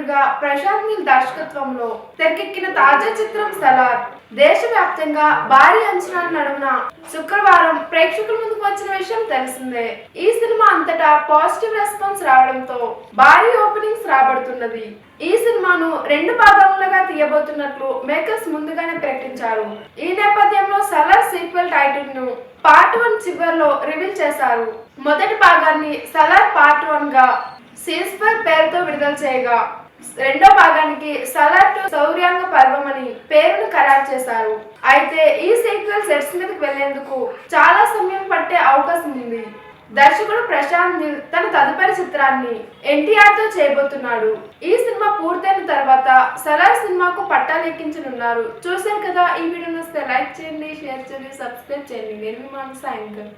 దర్శకుడిగా ప్రశాంత్ నీల్ దర్శకత్వంలో తెరకెక్కిన తాజా చిత్రం సలార్ దేశవ్యాప్తంగా భారీ అంచనాల నడుమ శుక్రవారం ప్రేక్షకుల ముందుకు వచ్చిన విషయం తెలిసిందే. ఈ సినిమా అంతటా పాజిటివ్ రెస్పాన్స్ రావడంతో భారీ ఓపెనింగ్స్ రాబడుతున్నది. ఈ సినిమాను 2 భాగాలుగా తీయబోతున్నట్లు మేకర్స్ ముందుగానే ప్రకటించారు. ఈ నేపథ్యంలో సలార్ సీక్వెల్ టైటిల్ ను పార్ట్ 1 చివరిలో రివీల్ చేశారు. మొదటి భాగాన్ని సలార్ పార్ట్ 1 గా సీస్ఫైర్ పేరుతో విడుదల చేయగా రెండో భాగానికి సలార్ 2 శౌర్యాంగ పర్వం అని పేరును ఖరారు చేశారు. అయితే ఈ సీక్వెల్ సెట్స్ మీదకి వెళ్లేందుకు చాలా సమయం పట్టే అవకాశం ఉంది. దర్శకుడు ప్రశాంత్ నీల్ తన తదుపరి చిత్రాన్ని ఎన్టీఆర్ తో చేయబోతున్నాడు. ఈ సినిమా పూర్తయిన తర్వాత సలార్ సినిమాకు పట్టాలెక్కించనున్నారు. చూశారు కదా, ఈ వీడియో నచ్చితే లైక్ చేయండి, షేర్ చేయండి, సబ్స్క్రైబ్ చేయండి. నేను మీ మానస యాంకర్.